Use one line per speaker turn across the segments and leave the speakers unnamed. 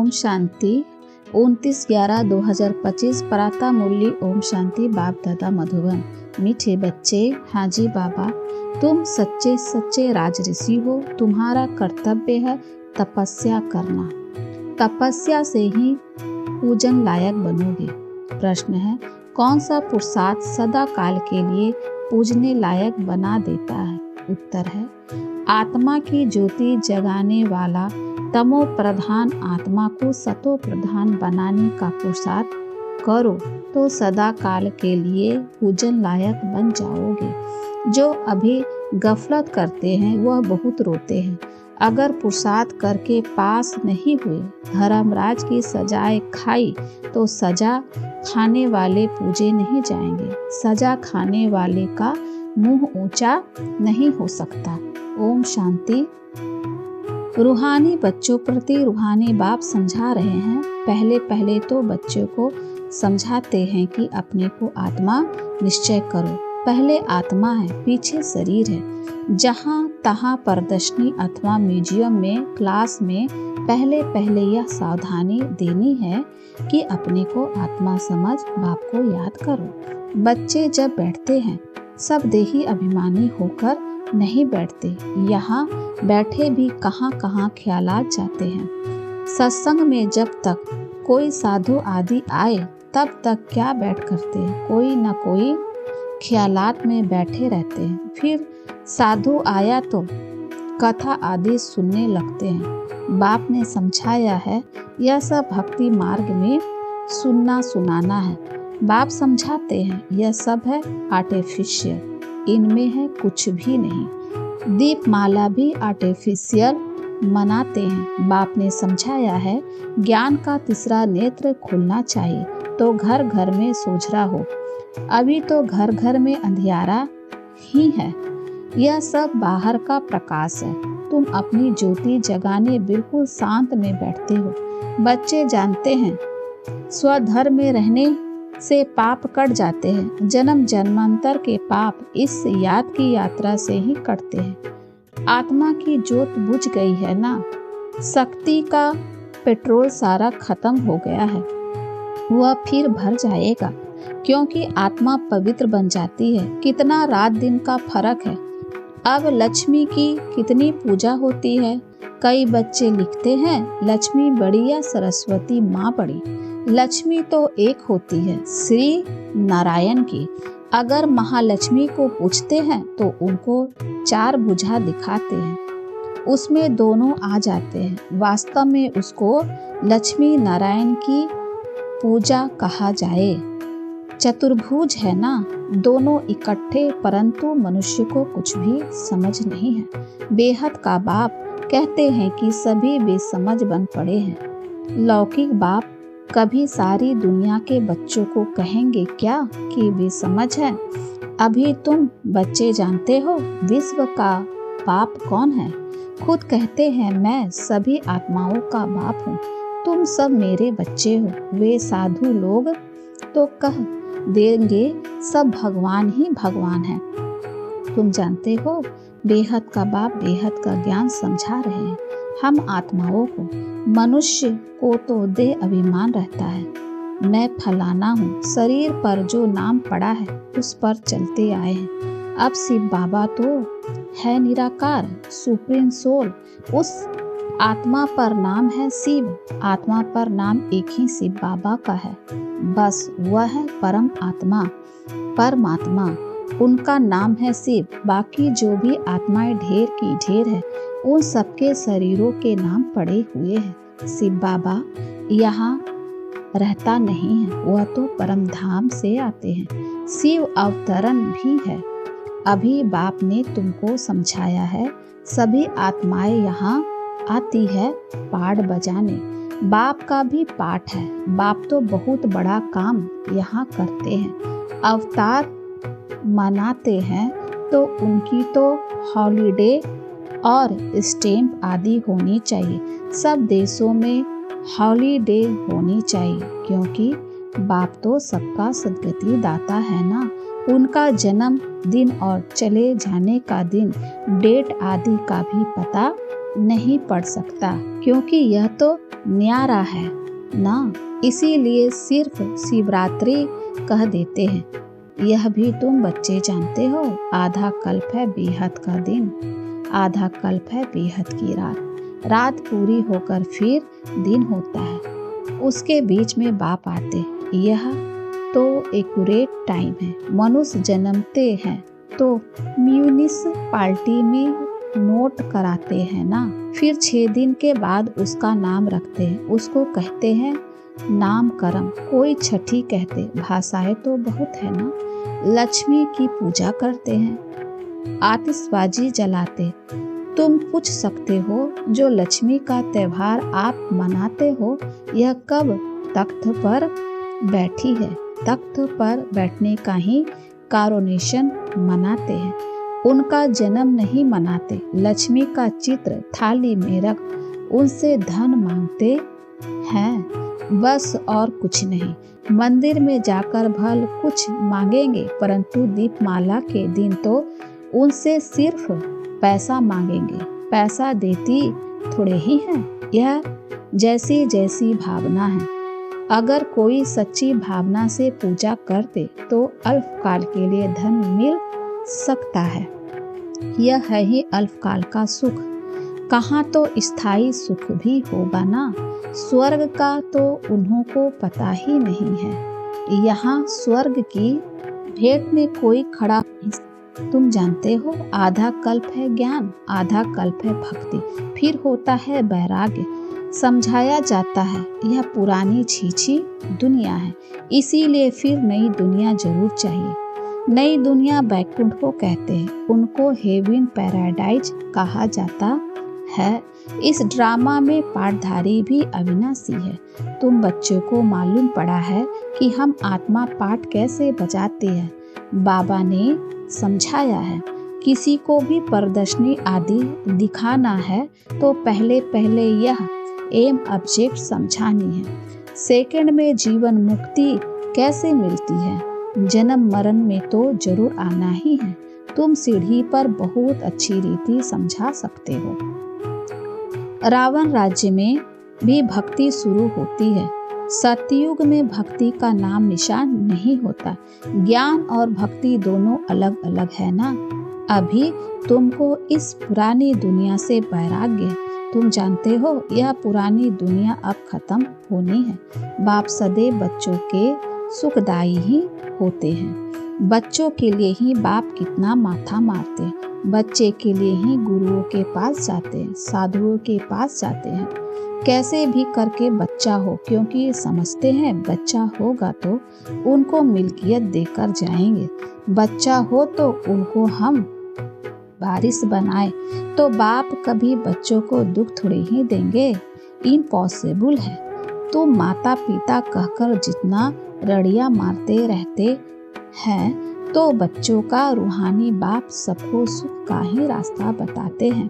ओम शांति। 29/11/2025 प्रातः मुरली। ओम शांति। बाप दादा मधुबन। मीठे बच्चे, हाँ जी बाबा, तुम सच्चे सच्चे राजऋषि हो। तुम्हारा कर्तव्य है तपस्या करना। तपस्या से ही पूजन लायक बनोगे। प्रश्न है, कौन सा पुरुषार्थ सदा काल के लिए पूजने लायक बना देता है? उत्तर है, आत्मा की ज्योति जगाने वाला तमो प्रधान आत्मा को सतो प्रधान बनाने का पुरुषार्थ करो तो सदा काल के लिए पूजन लायक बन जाओगे। जो अभी गफलत करते हैं वह बहुत रोते हैं। अगर पुरुषार्थ करके पास नहीं हुए, धर्मराज की सजाएं खाई तो सजा खाने वाले पूजे नहीं जाएंगे। सजा खाने वाले का मुंह ऊंचा नहीं हो सकता। ओम शांति। रूहानी बच्चों प्रति रूहानी बाप समझा रहे हैं। पहले तो बच्चों को समझाते हैं कि अपने को आत्मा निश्चय करो। पहले आत्मा है, पीछे शरीर है। जहाँ तहाँ प्रदर्शनी अथवा म्यूजियम में, क्लास में पहले यह सावधानी देनी है कि अपने को आत्मा समझ बाप को याद करो। बच्चे जब बैठते हैं सब देही अभिमानी होकर नहीं बैठते। यहाँ बैठे भी कहाँ कहाँ ख्यालात जाते हैं। सत्संग में जब तक कोई साधु आदि आए तब तक क्या बैठ करते हैं, कोई न कोई ख्यालात में बैठे रहते हैं। फिर साधु आया तो कथा आदि सुनने लगते हैं। बाप ने समझाया है यह सब भक्ति मार्ग में सुनना सुनाना है। बाप समझाते हैं यह सब है आर्टिफिशियल, इनमें है कुछ भी नहीं। दीपमाला भी आर्टिफिशियल मनाते हैं। बाप ने समझाया है ज्ञान का तीसरा नेत्र खुलना चाहिए तो घर घर में सोझरा हो। अभी तो घर घर में अंधियारा ही है। यह सब बाहर का प्रकाश है। तुम अपनी ज्योति जगाने बिल्कुल शांत में बैठते हो। बच्चे जानते हैं स्वधर्म में रहने से पाप कट जाते हैं। जन्म जन्मांतर के पाप इस याद की यात्रा से ही कटते हैं। आत्मा की ज्योत बुझ गई है ना, शक्ति का पेट्रोल सारा खत्म हो गया है। वह फिर भर जाएगा क्योंकि आत्मा पवित्र बन जाती है। कितना रात दिन का फर्क है। अब लक्ष्मी की कितनी पूजा होती है। कई बच्चे लिखते हैं लक्ष्मी बड़ी या सरस्वती माँ बड़ी। लक्ष्मी तो एक होती है, श्री नारायण की। अगर महालक्ष्मी को पूछते हैं तो उनको 4 भुजा दिखाते हैं, उसमें दोनों आ जाते हैं। वास्तव में उसको लक्ष्मी नारायण की पूजा कहा जाए। चतुर्भुज है ना, दोनों इकट्ठे, परंतु मनुष्य को कुछ भी समझ नहीं है। बेहद का बाप कहते हैं कि सभी बेसमझ बन पड़े हैं। लौकिक बाप कभी सारी दुनिया के बच्चों को कहेंगे क्या कि बेसमझ है? अभी तुम बच्चे जानते हो विश्व का बाप कौन है? खुद कहते हैं मैं सभी आत्माओं का बाप हूँ। तुम सब मेरे बच्चे हो। वे साधु लोग तो कह देंगे सब भगवान ही भगवान है। तुम जानते हो बेहद का बाप बेहद का ज्ञान समझा रहे हैं हम आत्माओं को। मनुष्य को तो देह अभिमान रहता है, मैं फलाना हूँ। शरीर पर जो नाम पड़ा है उस पर चलते आए हैं। अब शिव बाबा तो है निराकार, सुप्रीम सोल। उस आत्मा पर नाम है शिव। आत्मा पर नाम एक ही शिव बाबा का है, बस वह है परम आत्मा, परमात्मा। उनका नाम है शिव। बाकी जो भी आत्माएं ढेर की ढेर है, उन सबके शरीरों के नाम पड़े हुए हैं। शिव बाबा यहाँ रहता नहीं है, वह तो परम धाम से आते हैं। शिव अवतरण भी है। अभी बाप ने तुमको समझाया है सभी आत्माएं यहाँ आती है पाठ बजाने। बाप का भी पाठ है। बाप तो बहुत बड़ा काम यहाँ करते हैं। अवतार मनाते हैं तो उनकी तो हॉलिडे और स्टैम्प आदि होनी चाहिए। सब देशों में हॉलिडे होनी चाहिए क्योंकि बाप तो सबका सदगति दाता है ना। उनका जन्म दिन और चले जाने का दिन, डेट आदि का भी पता नहीं पढ़ सकता, क्योंकि यह तो न्यारा है ना, इसीलिए सिर्फ शिवरात्रि कह देते हैं। यह भी तुम बच्चे जानते हो, आधा कल्प है बेहद का दिन, आधा कल्प है बेहद की रात। रात पूरी होकर फिर दिन होता है, उसके बीच में बाप आते। यह तो एक्यूरेट टाइम है। मनुष्य जन्मते हैं तो म्यूनिसिपालिटी में नोट कराते हैं ना, फिर 6 दिन के बाद उसका नाम रखते हैं, उसको कहते हैं नामकरण। कोई छठी कहते, भाषाएं तो बहुत है ना। लक्ष्मी की पूजा करते हैं, आतिशबाजी जलाते। तुम पूछ सकते हो जो लक्ष्मी का त्योहार आप मनाते हो, यह कब तख्त पर बैठी है? तख्त पर बैठने का ही कारोनेशन मनाते हैं, उनका जन्म नहीं मनाते। लक्ष्मी का चित्र थाली में रख उनसे धन मांगते हैं, बस और कुछ नहीं। मंदिर में जाकर भल कुछ मांगेंगे, परंतु दीपमाला के दिन तो उनसे सिर्फ पैसा मांगेंगे। पैसा देती थोड़े ही हैं, यह जैसी जैसी भावना है। अगर कोई सच्ची भावना से पूजा करते तो अल्पकाल के लिए धन मिल सकता है। यह है ही अल्पकाल का सुख, कहाँ तो स्थायी सुख भी होगा ना। स्वर्ग का तो उन्हों को पता ही नहीं है। यहाँ स्वर्ग की भेंट में कोई खड़ा नहीं। तुम जानते हो, आधा कल्प है ज्ञान, आधा कल्प है भक्ति, फिर होता है वैराग्य। समझाया जाता है यह पुरानी छीछी दुनिया है, इसीलिए फिर नई दुनिया जरूर चाहिए। नई दुनिया बैकुंठ को कहते हैं, उनको हेवन पैराडाइज कहा जाता है। इस ड्रामा में पाठधारी भी अविनाशी है। तुम बच्चों को मालूम पड़ा है कि हम आत्मा पाठ कैसे बजाते हैं, बाबा ने समझाया है। किसी को भी प्रदर्शनी आदि दिखाना है तो पहले पहले यह एम ऑब्जेक्ट समझानी है। सेकंड में जीवन मुक्ति कैसे मिलती है, जन्म मरण में तो जरूर आना ही है। तुम सीढ़ी पर बहुत अच्छी रीति समझा सकते हो। रावण राज्य में भी भक्ति शुरू होती है। सतयुग में भक्ति का नाम निशान नहीं होता। ज्ञान और भक्ति दोनों अलग अलग है ना। अभी तुमको इस पुरानी दुनिया से वैराग्य है। तुम जानते हो यह पुरानी दुनिया अब खत्म होनी है। बाप सदैव बच्चों के सुखदायी ही होते हैं। बच्चों के लिए ही बाप कितना माथा मारते हैं। बच्चे के लिए ही गुरुओं के पास जाते हैं, साधुओं के पास जाते हैं। कैसे भी करके बच्चा हो, क्योंकि समझते हैं बच्चा होगा तो उनको मिल्कियत देकर जाएंगे। बच्चा हो तो उनको हम वारिस बनाए, तो बाप कभी बच्चों को दुख थोड़े ही देंगे। इम्पॉसिबल है। तो माता पिता कहकर जितना रड़ियां मारते रहते हैं, तो बच्चों का रूहानी बाप सबको सुख का ही रास्ता बताते हैं।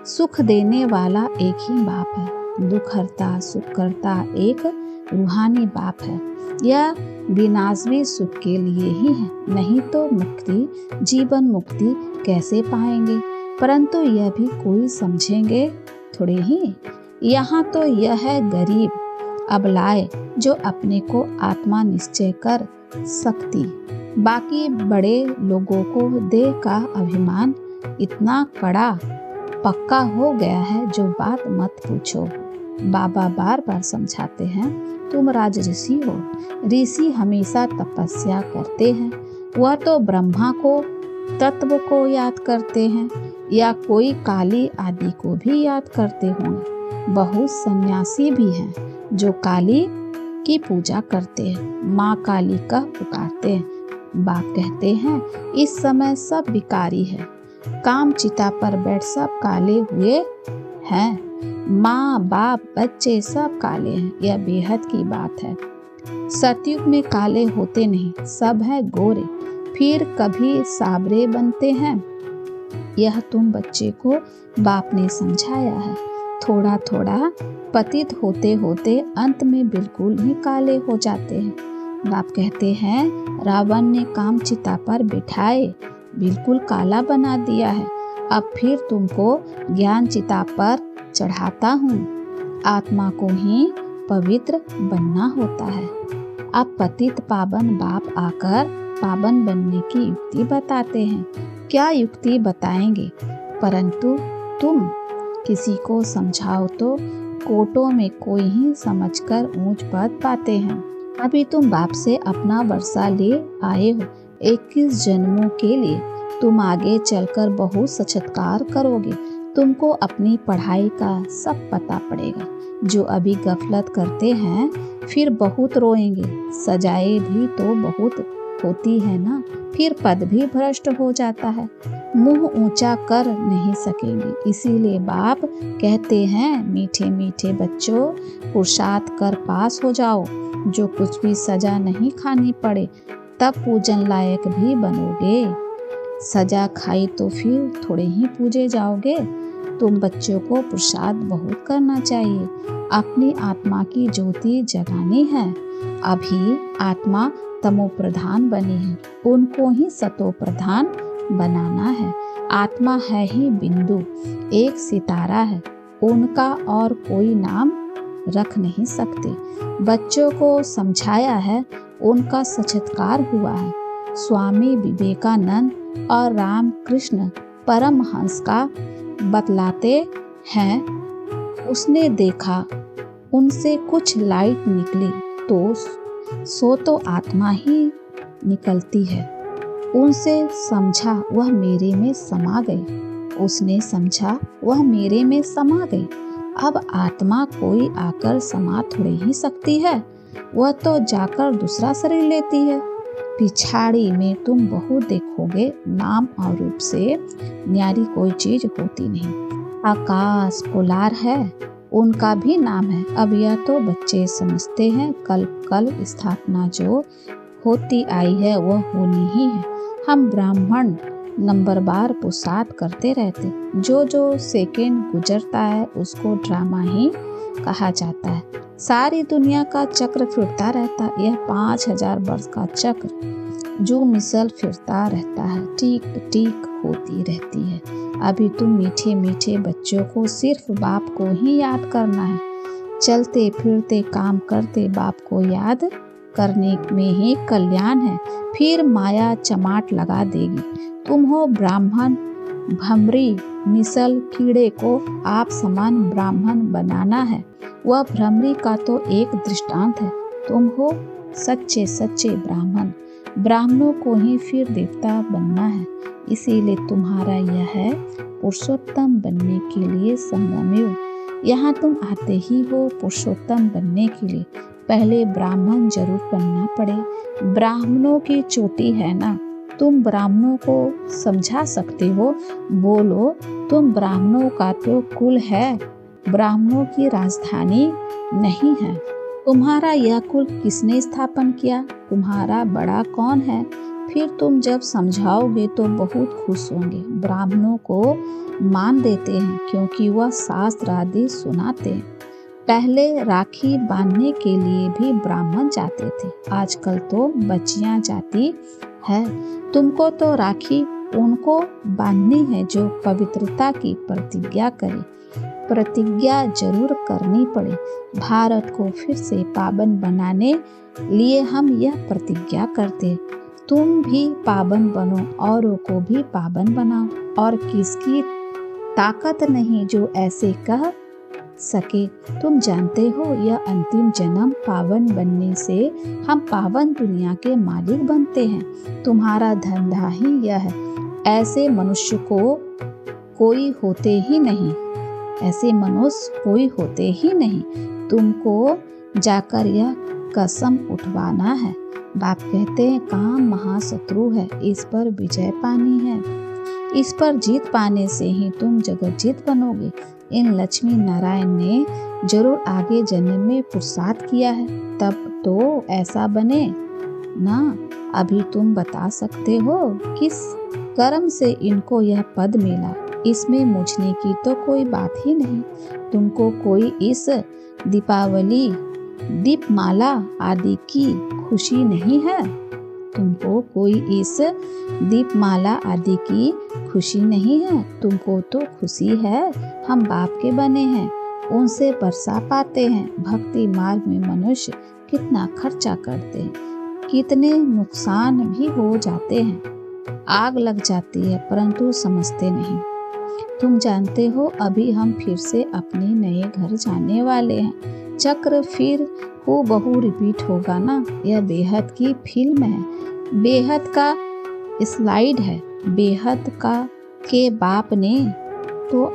सुख देने वाला एक ही बाप है, दुख हरता सुख करता एक रूहानी बाप है। यह विनाशवी सुख के लिए ही है, नहीं तो मुक्ति, जीवन मुक्ति कैसे पाएंगे। परंतु यह भी कोई समझेंगे थोड़े ही। यहाँ तो यह है गरीब अबलाए जो अपने को आत्मा निश्चय कर सकती। बाकी बड़े लोगों को देह का अभिमान इतना कड़ा पक्का हो गया है, जो बात मत पूछो। बाबा बार बार समझाते हैं, तुम राजऋषि हो। ऋषि हमेशा तपस्या करते हैं। वह तो ब्रह्मा को, तत्व को याद करते हैं, या कोई काली आदि को भी याद करते होंगे। बहुत सन्यासी भी हैं जो काली की पूजा करते हैं, माँ काली का पुकारते हैं। बाप कहते हैं इस समय सब विकारी है, काम चिता पर बैठ सब काले हुए हैं। माँ बाप बच्चे सब काले हैं, यह बेहद की बात है। सतयुग में काले होते नहीं, सब है गोरे, फिर कभी साबरे बनते हैं। यह तुम बच्चे को बाप ने समझाया है। थोड़ा थोड़ा पतित होते होते अंत में बिल्कुल ही काले हो जाते हैं। बाप कहते हैं रावण ने काम चिता पर बिठाए बिल्कुल काला बना दिया है। अब फिर तुमको ज्ञान चिता पर चढ़ाता हूँ। आत्मा को ही पवित्र बनना होता है। अब पतित पावन बाप आकर पावन बनने की युक्ति बताते हैं। क्या युक्ति बताएंगे? परंतु तुम किसी को समझाओ तो कोटों में कोई ही समझकर ऊंच पद पाते हैं। अभी तुम बाप से अपना वर्षा ले आए हो 21 जन्मों के लिए। तुम आगे चलकर बहुत सत्कार करोगे। तुमको अपनी पढ़ाई का सब पता पड़ेगा। जो अभी गफलत करते हैं फिर बहुत रोएंगे। सजाएं भी तो बहुत होती है ना, फिर पद भी भ्रष्ट हो जाता है। मुंह ऊंचा कर नहीं सकेंगे। इसीलिए बाप कहते हैं, मीठे मीठे बच्चों, पुरुषार्थ कर पास हो जाओ। जो कुछ भी सजा नहीं खानी पड़े, तब पूजन लायक भी बनोगे। सजा खाई तो फिर थोड़े ही पूजे जाओगे। तुम बच्चों को पुरुषार्थ बहुत करना चाहिए। अपनी आत्मा की ज्योति जगानी है। अभी आत्मा तमो प्रधान बनी है, उनको ही सतो प्रधान बनाना है। आत्मा है ही बिंदु, एक सितारा है, उनका और कोई नाम रख नहीं सकते। बच्चों को समझाया है, उनका साक्षात्कार हुआ है। स्वामी विवेकानंद और रामकृष्ण परमहंस का बतलाते हैं, उसने देखा उनसे कुछ लाइट निकली तो सो तो आत्मा ही निकलती है। उनसे समझा, वह मेरे में समा गई। उसने समझा, वह मेरे में समा गई। अब आत्मा कोई आकर समा थोड़ी ही सकती है, वह तो जाकर दूसरा शरीर लेती है। पिछाड़ी में तुम बहुत देखोगे, नाम और रूप से न्यारी कोई चीज होती नहीं। आकाश पोलार है, उनका भी नाम है। अब यह तो बच्चे समझते हैं, कल स्थापना जो होती आई है वह होनी ही है। हम ब्राह्मण नंबरवार पुरुषार्थ करते रहते। जो सेकेंड गुजरता है उसको ड्रामा ही कहा जाता है। सारी दुनिया का चक्र फिरता रहता। यह 5000 वर्ष का चक्र जो मिसल फिरता रहता है, टीक टीक होती रहती है। अभी तुम मीठे मीठे बच्चों को सिर्फ बाप को ही याद करना है। चलते फिरते काम करते बाप को याद करने में ही कल्याण है। फिर माया चमाट लगा देगी। तुम हो ब्राह्मण, भ्रमरी मिसल कीड़े को आप समान ब्राह्मण बनाना है। वह भ्रमरी का तो एक दृष्टांत है। तुम हो सच्चे सच्चे ब्राह्मण। ब्राह्मणों को ही फिर देवता बनना है। इसीलिए तुम्हारा यह है पुरुषोत्तम बनने के लिए संगमयुग। यहाँ तुम आते ही हो पुरुषोत्तम बनने के लिए। पहले ब्राह्मण जरूर बनना पड़े। ब्राह्मणों की चोटी है ना, तुम ब्राह्मणों को समझा सकते हो। बोलो, तुम ब्राह्मणों का तो कुल है, ब्राह्मणों की राजधानी नहीं है। तुम्हारा यह कुल किसने स्थापन किया? तुम्हारा बड़ा कौन है? फिर तुम जब समझाओगे तो बहुत खुश होंगे। ब्राह्मणों को मान देते हैं क्योंकि वह शास्त्र आदि सुनाते हैं। पहले राखी बांधने के लिए भी ब्राह्मण जाते थे, आजकल तो बच्चियां जाती है। तुमको तो राखी उनको बांधनी है जो पवित्रता की प्रतिज्ञा करे। प्रतिज्ञा जरूर करनी पड़े। भारत को फिर से पावन बनाने लिए हम यह प्रतिज्ञा करते। तुम भी पावन बनो, औरों को भी पावन बनाओ। और किसकी ताकत नहीं जो ऐसे कह सके। तुम जानते हो, यह अंतिम जन्म पावन बनने से हम पावन दुनिया के मालिक बनते हैं। तुम्हारा धंधा ही यह है। ऐसे मनुष्य को कोई होते ही नहीं, ऐसे मनुष्य कोई होते ही नहीं। तुमको जाकर यह कसम उठवाना है। बाप कहते हैं, काम महाशत्रु है, इस पर विजय पानी है। इस पर जीत पाने से ही तुम जगत जीत बनोगे। इन लक्ष्मी नारायण ने जरूर आगे जन्म में पुरुषार्थ किया है, तब तो ऐसा बने ना। अभी तुम बता सकते हो किस कर्म से इनको यह पद मिला। इसमें मुझने की तो कोई बात ही नहीं। तुमको कोई इस दीपावली दीपमाला आदि की खुशी नहीं है? तुमको कोई इस दीपमाला आदि की खुशी नहीं है। तुमको तो खुशी है हम बाप के बने हैं, उनसे वर्षा पाते हैं। भक्ति मार्ग में मनुष्य कितना खर्चा करते हैं, कितने नुकसान भी हो जाते हैं, आग लग जाती है, परंतु समझते नहीं। तुम जानते हो अभी हम फिर से अपने नए घर जाने वाले हैं। चक्र फिर हूबहू रिपीट होगा ना। यह बेहद की फिल्म है, बेहद का स्लाइड है। बेहद का के बाप ने तो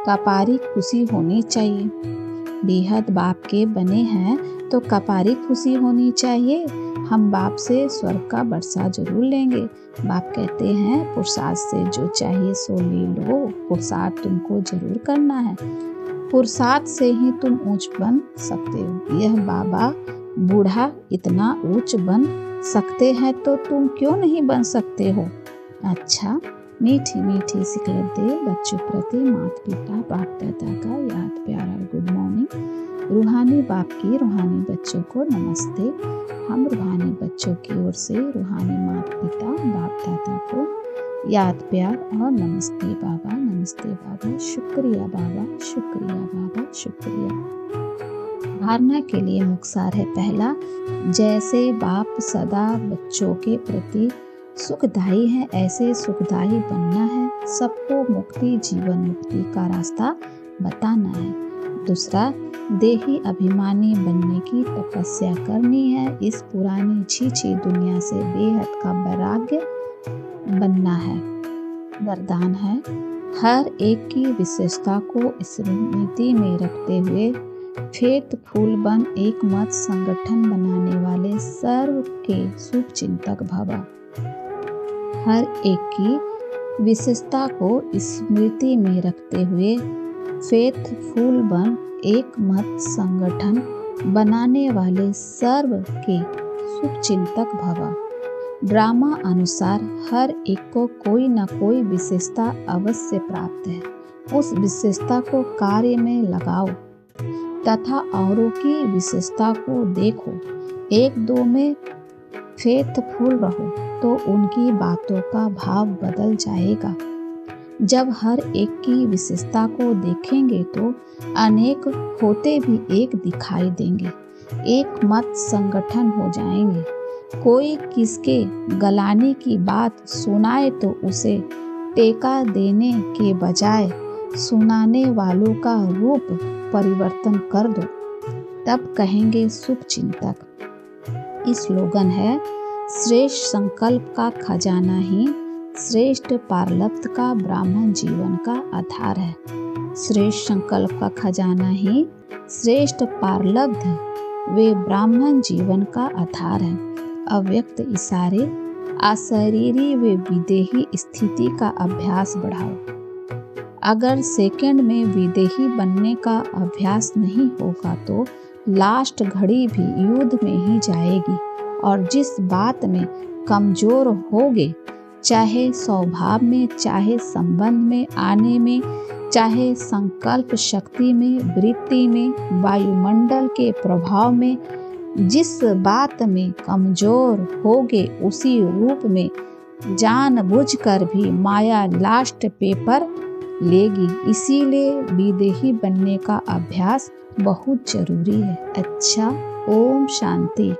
कपारी खुशी होनी चाहिए। बेहद बाप के बने हैं तो कपारी खुशी होनी चाहिए। हम बाप से स्वर्ग का वर्षा जरूर लेंगे। बाप कहते हैं पुरुषार्थ से जो चाहिए सो ले लो। पुरुषार्थ तुमको जरूर करना है, पुरुषार्थ से ही तुम ऊंच बन सकते हो। यह बाबा बूढ़ा इतना ऊंच बन सकते हैं तो तुम क्यों नहीं बन सकते हो। अच्छा, मीठी मीठी सिकलते बच्चों प्रति माता पिता बाप दादा का याद प्यार और गुड मॉर्निंग। रूहानी बाप की रूहानी बच्चों को नमस्ते। हम रूहानी बच्चों की ओर से रूहानी माता पिता बाप दादा को याद प्यार और नमस्ते बाबा, नमस्ते बाबा, शुक्रिया बाबा, शुक्रिया बाबा, शुक्रिया। धारणा के लिए मुक्तसार है पहला, जैसे बाप सदा बच्चों के प्रति सुखदायी है ऐसे सुखदायी बनना है। सबको मुक्ति जीवन मुक्ति का रास्ता बताना है। दूसरा, देही अभिमानी बनने की तपस्या करनी है। इस पुरानी छीछी दुनिया से बेहद का वैराग्य बनना है। वरदान है, हर एक की विशेषता को स्मृति में रखते हुए फेत फूल बन एक मत संगठन बनाने वाले सर्व के शुभ चिंतक भव। हर एक की विशेषता को स्मृति में रखते हुए फेथ फूल बन एक मत संगठन बनाने वाले सर्व के शुभ चिंतक भव। ड्रामा अनुसार हर एक को कोई न कोई विशेषता अवश्य प्राप्त है। उस विशेषता को कार्य में लगाओ तथा औरों की विशेषता को देखो। एक दो में फेथफुल रहो तो उनकी बातों का भाव बदल जाएगा। जब हर एक की विशेषता को देखेंगे तो अनेक होते भी एक दिखाई देंगे, एक मत संगठन हो जाएंगे। कोई किसके गलाने की बात सुनाए तो उसे टेका देने के बजाय सुनाने वालों का रूप परिवर्तन कर दो, तब कहेंगे शुभ चिंतक। स्लोगन है, श्रेष्ठ संकल्प का खजाना ही श्रेष्ठ पारलब्ध का ब्राह्मण जीवन का आधार है। श्रेष्ठ संकल्प का खजाना ही श्रेष्ठ पारलब्ध वे ब्राह्मण जीवन का आधार है। अव्यक्त इशारे अशरीरी व विदेही स्थिति का अभ्यास बढ़ाओ। अगर सेकंड में विदेही बनने का अभ्यास नहीं होगा तो लास्ट घड़ी भी युद्ध में ही जाएगी। और जिस बात में कमजोर होगे, चाहे स्वभाव में, चाहे संबंध में आने में, चाहे संकल्प शक्ति में, वृत्ति में, वायुमंडल के प्रभाव में, जिस बात में कमजोर होगे उसी रूप में जानबूझकर भी माया लास्ट पेपर लेगी। इसीलिए विदेही बनने का अभ्यास बहुत जरूरी है। अच्छा, ओम शांति।